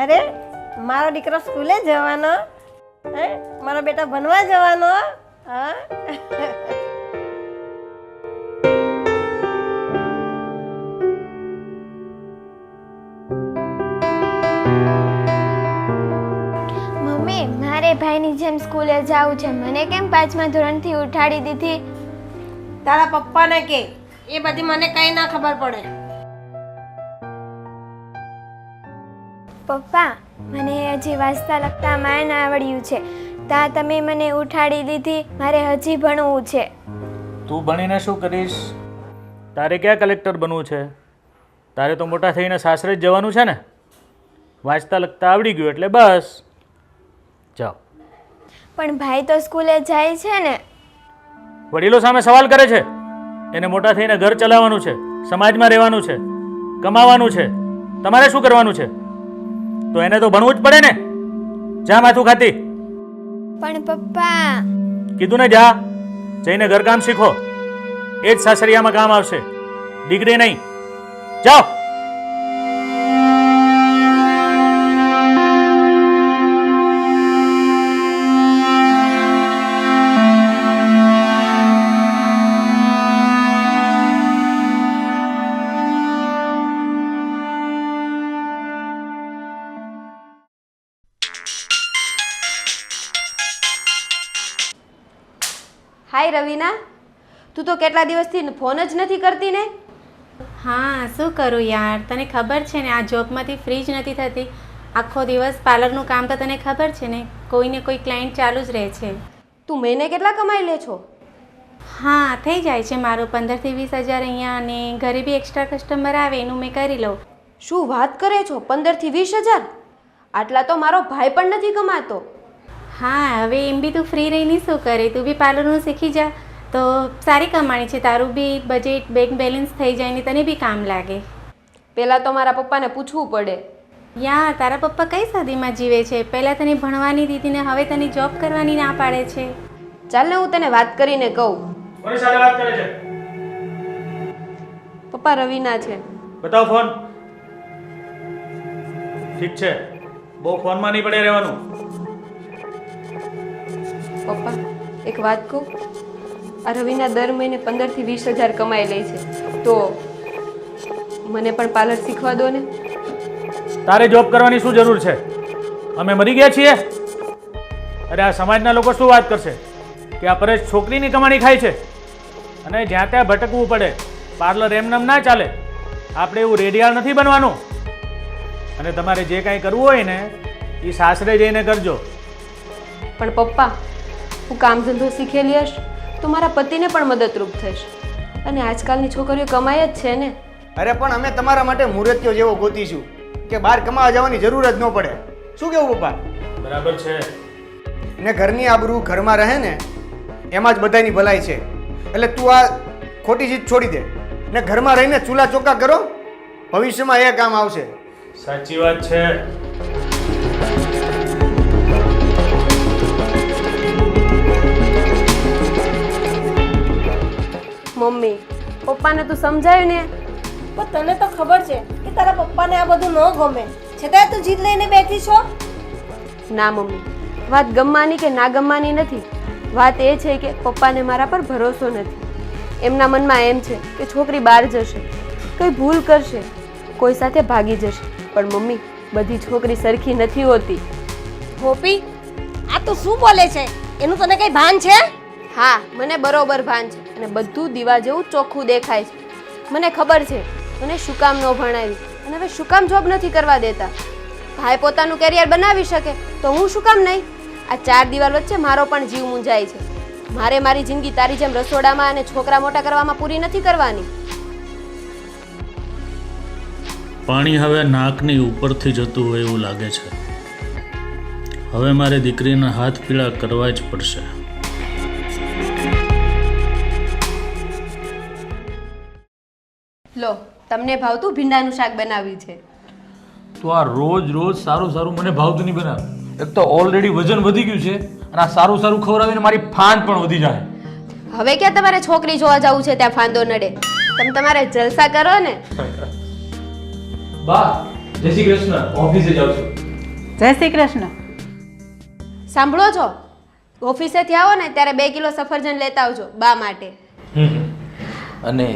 અરે મારો દીકરો સ્કૂલે જવાનો, હે મારો બેટા ભણવા જવાનો. હા મમ્મી, મારે ભાઈની જેમ સ્કૂલે જવું છે. મને કેમ 5મા ધોરણથી ઉઠાડી દીધી? તારા પપ્પાને કે, એ બધી મને કઈ ના ખબર પડે. પપ્પા, મને હજી વાંચતા લખતામાં ના આવડ્યું છે. તમે મને ઉઠાડી દીધી. મારે હજી ભણવું છે. તું ભણીને શું કરીશ? તારે ક્યાં કલેક્ટર બનવું છે? તારે તો મોટા થઈને સાસરે જ જવાનું છે ને. વાંચતા લખતા આવડી ગયું એટલે બસ જાઓ. પણ ભાઈ તો સ્કૂલે જાય છે ને. વડીલો સામે સવાલ કરે છે. એને મોટા થઈને ઘર ચલાવવાનું છે, સમાજમાં રહેવાનું છે, કમાવાનું છે. તમારે શું કરવાનું છે? તો એને તો ભણવું જ પડે ને. જા માથું ખાતી. પણ પપ્પા, કીધું ને જા. જઈને ઘરકામ શીખો. એ જ સાસરિયામાં કામ આવશે, ડિગ્રી નહીં. જાઓ. હાય રવીના, તું તો કેટલા દિવસથી ફોન જ નથી કરતી ને. હા, શું કરું યાર, તને ખબર છે ને આ જોબમાંથી ફ્રી જ નથી થતી. આખો દિવસ પાર્લરનું કામ તો તને ખબર છે ને, કોઈને કોઈ ક્લાયન્ટ ચાલુ જ રહે છે. તું મહિને કેટલા કમાઈ લે છો? હા, થઈ જાય છે મારું 15 થી 20 હજાર અહીંયા, અને ઘરે બી એક્સ્ટ્રા કસ્ટમર આવે એનું મેં કરી લઉં. શું વાત કરે છો? 15 થી 20 હજાર? આટલા તો મારો ભાઈ પણ નથી કમાતો. હા, હવે એમ બી તું ફ્રી રહીને શું કરે, તું બી પાર્લરનું શીખી જા તો સારી કમાણી છે. તારું બી બજેટ, બેંક બેલેન્સ થઈ જાય ને તને બી કામ લાગે. પહેલાં તો મારા પપ્પાને પૂછવું પડે. યાર, તારા પપ્પા કઈ સદીમાં જીવે છે? પહેલાં તને ભણવાની દીધી ને હવે તને જોબ કરવાની ના પાડે છે. ચાલ ને હું તને વાત કરીને કહું. કોની સાથે વાત કરે છે? પપ્પા, રવીના છે. બતાવ ફોન. ઠીક છે, બહુ ફોનમાં નહીં પડે રહેવાનું. પપ્પા, એક વાત કહું, આ રવીના દર મહિને 15 થી 20 હજાર કમાઈ લે છે, તો મને પણ પાર્લર શીખવા દો ને. તારે જોબ કરવાની શું જરૂર છે? અમે મરી ગયા છીએ? અરે આ સમાજના લોકો શું વાત કરશે કે આ પરેશ છોકરીની કમાણી ખાય છે અને જ્યાં ત્યાં ભટકવું પડે. પાર્લર એમનેમ ના ચાલે. આપણે એવું રેડિયાળ નથી બનવાનું. અને તમારે જે કાંઈ કરવું હોય ને એ સાસરે જઈને કરજો. પણ પપ્પા, હું કામ ધંધો શીખેલી હશ તો મારા પતિને પણ મદદરૂપ થઈશ. અને આજકાલની છોકરીઓ કમાય જ છે ને. અરે પણ અમે તમારા માટે મૂર્તિઓ જેવો ગોતીશું કે બહાર કમાવા જવાની જરૂર જ ન પડે. શું કેવું પપ્પા? બરાબર છે. ને ઘરની આબરૂ ઘરમાં રહે ને એમાં જ બધાની ભલાઈ છે. એટલે તું આ ખોટી ચીજ છોડી દે ને ઘરમાં રહીને ચૂલા ચોખ્ખા કરો. ભવિષ્યમાં એ કામ આવશે. સાચી વાત છે. મમ્મી, પપ્પાને તું સમજાયું ને? પણ તને તો ખબર છે કે તારા પપ્પાને આ બધું ન ગમે, છતાંય તું જીદ લઈને બેઠી છો. ના મમ્મી, વાત ગમવાની કે ના ગમવાની નથી. વાત એ છે કે પપ્પાને મારા પર ભરોસો નથી. એમના મનમાં એમ છે કે છોકરી બહાર જશે, કંઈ ભૂલ કરશે, કોઈ સાથે ભાગી જશે. પણ મમ્મી, બધી છોકરી સરખી નથી હોતી. ગોપી, આ તું શું બોલે છે? એનું તને કઈ ભાન છે? હા, મને બરોબર ભાન છે અને બધું દીવા જેવું ચોખ્ખું દેખાય છે. મને ખબર છે મને શું કામ ન ભણાવી અને હવે શું કામ જોબ નથી કરવા દેતા. ભાઈ પોતાનું કેરિયર બનાવી શકે તો હું શું કામ નહીં? આ 4 દિવાલ વચ્ચે મારો પણ જીવ મૂંઝાય છે. મારે મારી જિંદગી તારી જેમ રસોડામાં અને છોકરા મોટા કરવામાં પૂરી નથી કરવાની. પાણી હવે નાકની ઉપરથી જતું હોય એવું લાગે છે. હવે મારે દીકરીના હાથ પીળા કરવા જ પડશે. લો, તમને ભાવતું ભીંડાનું શાક બનાવ્યું છે. તો આ રોજ રોજ સારું સારું મને ભાવતું નહીં બનાવે. એક તો ઓલરેડી વજન વધી ગયું છે અને આ સારું સારું ખવડાવીને મારી ફાંદ પણ વધી જાય. હવે ક્યાં તમારે છોકરી જોવા જવું છે ત્યાં ફાંદો નડે? તમે તમારે જલસા કરો ને. બા, જય શ્રી કૃષ્ણ. ઓફિસે જાઉં છું. જય શ્રી કૃષ્ણ. સાંભળો છો, ઓફિસેથી આવો ને ત્યારે 2 કિલો સફરજન લેતા આવજો બા માટે. અને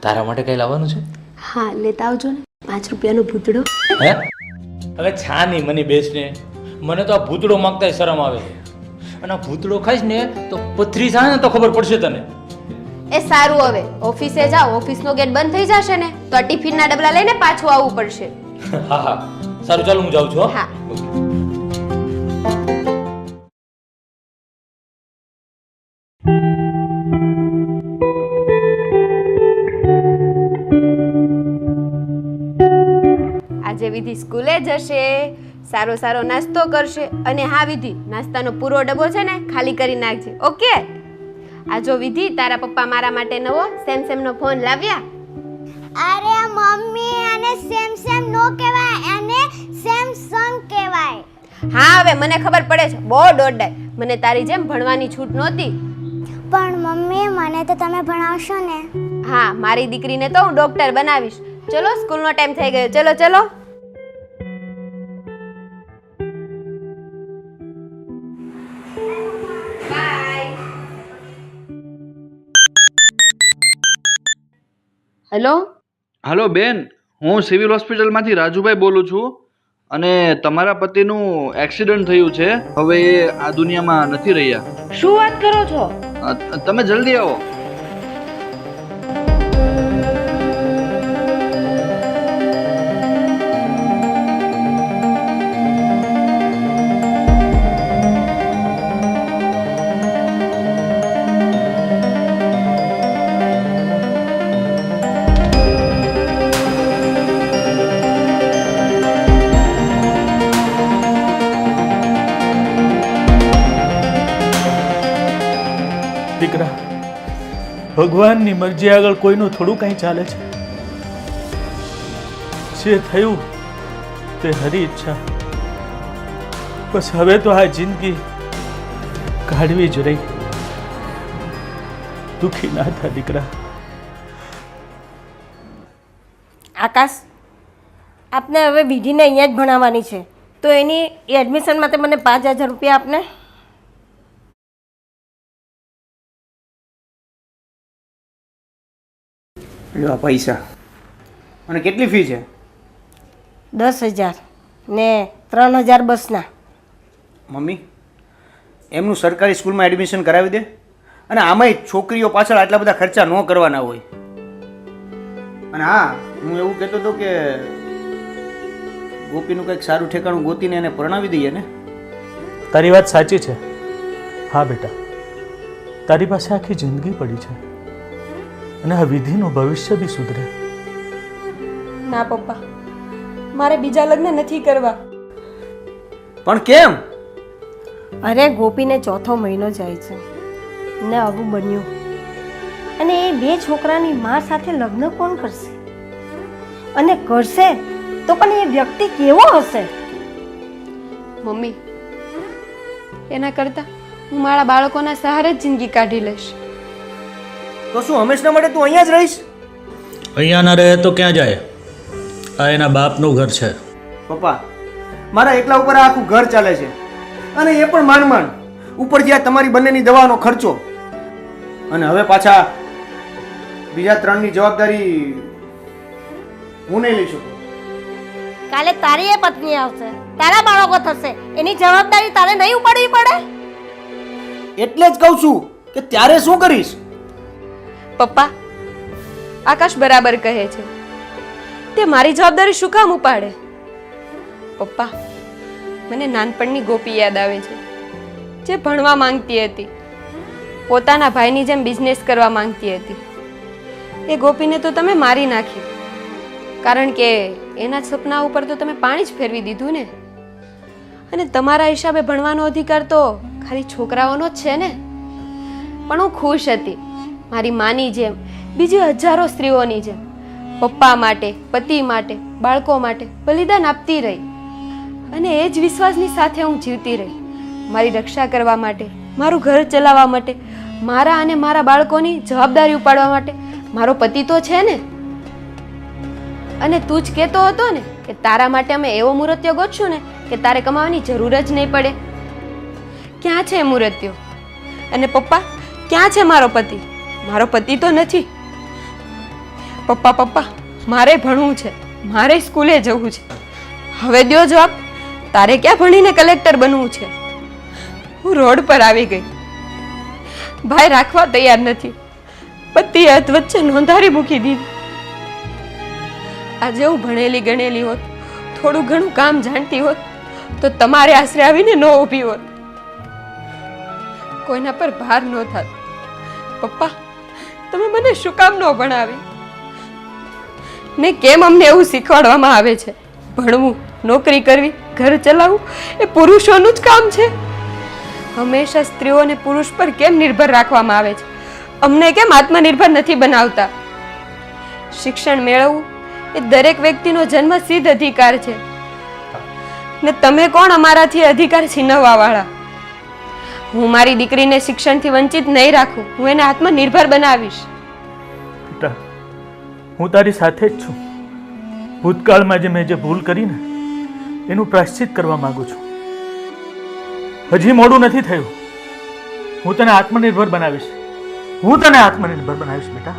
તારા માટે કઈ લાવવાનું છે? હા, લેતા આવજો ને. 5 રૂપિયાનો ભૂતડો. હે? હવે છાની મની બેસને, મને તો આ ભૂતડો માંગતા શરમ આવે છે. અને આ ભૂતડો ખાઈશ ને તો પથરી થાય ને તો ખબર પડશે તને. એ સારું, હવે ઓફિસે જાઓ, ઓફિસનો ગેટ બંધ થઈ જશે ને તો આ ટિફિનના ડબલા લઈને પાછું આવવું પડશે. હા હા, સારું, ચાલો હું જાઉં છું હો. હા. આજે વિધિ સ્કૂલે જશે, સારો સારો નાસ્તો કરશે. અને હા વિધિ, નાસ્તાનો પૂરો ડબ્બો છે ને ખાલી કરી નાખજે, ઓકે? આ જો વિધિ, તારા પપ્પા મારા માટે નવો સેમસંગનો ફોન લાવ્યા. અરે મમ્મી, આને સેમસંગ નો કહેવાય, આને સેમસંગ કહેવાય. હા, હવે મને ખબર પડે છે, બહુ દોડાય. મને તારી જેમ ભણવાની છૂટ નહોતી. પણ મમ્મી, મને તો તમે ભણાવશો ને? હા, મારી દીકરીને તો હું ડોક્ટર બનાવીશ. ચલો, સ્કૂલનો ટાઈમ થઈ ગયો. ચલો ચલો. હેલો. હલો બેન, હું સિવિલ હોસ્પિટલમાંથી રાજુભાઈ બોલું છું. અને તમારા પતિનું એક્સિડન્ટ થયું છે. હવે એ આ દુનિયામાં નથી રહ્યા. શું વાત કરો છો? તમે જલ્દી આવો. દીકરા, ભગવાનની મરજી આગળ કોઈનું થોડું કાંઈ ચાલે છે. જે થયું તે હરી ઈચ્છા. બસ હવે તો આ જિંદગી કાઢવી જ રહી. દુઃખી ના થા દીકરા. આકાશ, આપને હવે વિધિને અહીંયા જ ભણાવવાની છે, તો એની એડમિશન માટે મને 5000 રૂપિયા આપને. લો આ પૈસા. અને કેટલી ફી છે? 10000 ને 3000 બસના. મમ્મી, એમનું સરકારી સ્કૂલમાં એડમિશન કરાવી દે. અને આમાંય છોકરીઓ પાછળ આટલા બધા ખર્ચા ન કરવાના હોય. અને હા, હું એવું કહેતો હતો કે ગોપીનું કંઈક સારું ઠેકાણું ગોતીને એને પરણાવી દઈએ ને. તારી વાત સાચી છે. હા બેટા, તારી પાસે આખી જિંદગી પડી છે, અને આ વિધિનું ભવિષ્ય બી સુધરે. ના પપ્પા, મારે બીજા લગ્ન નથી કરવા. પણ કેમ? અરે ગોપીને 4થો મહિનો જાય છે ને આવું બન્યું. અને એ 2 છોકરાની મા સાથે લગ્ન કોણ કરશે? અને કરશે તો પણ એ વ્યક્તિ કેવો હશે? મમ્મી, એના કરતા હું મારા બાળકોના સહારે જ જિંદગી કાઢી લઈશ. તો શું હંમેશના માટે તું અહીંયા જ રહીશ? અહીંયા ના રહે તો ક્યાં જાય? આ એના બાપનું ઘર છે. પપ્પા, મારા એકલા ઉપર આ આખું ઘર ચાલે છે. અને એ પણ માંડ માંડ. ઉપરથી આ તમારી બંનેની દવાનો ખર્ચો. અને હવે પાછા બીજા 3ની જવાબદારી હું નહીં લઈ શકું. કાલે તારી એ પત્ની આવશે, તારા બાળકો થશે, એની જવાબદારી તારે નહીં ઉપાડવી પડે? એટલે જ કહું છું કે ત્યારે શું કરીશ? પપ્પા, આકાશ બરાબર કહે છે. તે મારી જવાબદારી શું કામ ઉપાડે? પપ્પા, મને નાનપણની ગોપી યાદ આવે છે, જે ભણવા માંગતી હતી, પોતાના ભાઈની જેમ બિઝનેસ કરવા માંગતી હતી. એ ગોપીને તો તમે મારી નાખી, કારણ કે એના સપના ઉપર તો તમે પાણી જ ફેરવી દીધું ને. અને તમારા હિસાબે ભણવાનો અધિકાર તો ખાલી છોકરાઓનો જ છે ને. પણ હું ખુશ હતી, મારી માની જેમ, બીજી હજારો સ્ત્રીઓની જેમ, પપ્પા માટે, પતિ માટે, બાળકો માટે બલિદાન આપતી રહી. અને એ જ વિશ્વાસની સાથે હું જીવતી રહી, મારી રક્ષા કરવા માટે, મારું ઘર ચલાવવા માટે, મારા અને મારા બાળકોની જવાબદારી ઉપાડવા માટે. મારો પતિ તો છે ને. અને તું જ કહેતો હતો ને કે તારા માટે અમે એવો મૂર્ત્ય ગોતશું ને કે તારે કમાવાની જરૂર જ નહીં પડે? ક્યાં છે મૂર્તિઓ? અને પપ્પા, ક્યાં છે મારો પતિ? મારો પતિ તો નથી. પપ્પા, મારે ભણવું છે, મારે સ્કૂલે જવું છે. હવે દ્યો જવાબ. તારે ક્યાં ભણીને કલેક્ટર બનવું છે? હું રોડ પર આવી ગઈ. ભાઈ રાખવા તૈયાર નથી. પતિએ હાથ વચ્ચે નોંધારી મૂકી દીધી. આજે હું ભણેલી ગણેલી હોત, થોડું ઘણું કામ જાણતી હોત, તો તમારે આશરે આવીને ન ઊભી હોત, કોઈના પર ભાર ન થાત. પપ્પા, તમે મને શું કામ ન ભણાવી? ને કેમ અમને એવું શીખવાડવામાં આવે છે ભણવું, નોકરી કરવી, ઘર ચલાવવું એ પુરુષોનું જ કામ છે? હંમેશા સ્ત્રીઓને પુરુષ પર કેમ નિર્ભર રાખવામાં આવે છે? અમને કેમ આત્મનિર્ભર નથી બનાવતા? શિક્ષણ મેળવવું એ દરેક વ્યક્તિનો જન્મસિદ્ધ અધિકાર છે. ને તમે કોણ અમારાથી અધિકાર છીનવવા વાળા? હું મારી દીકરીને શિક્ષણથી વંચિત નહીં રાખું. હું એને આત્મનિર્ભર બનાવીશ. બેટા, હું તારી સાથે જ છું. ભૂતકાળમાં મેં જે ભૂલ કરી ને એનું પ્રાયશ્ચિત કરવા માંગુ છું. હજી મોડું નથી થયું. હું તને આત્મનિર્ભર બનાવીશ. બેટા.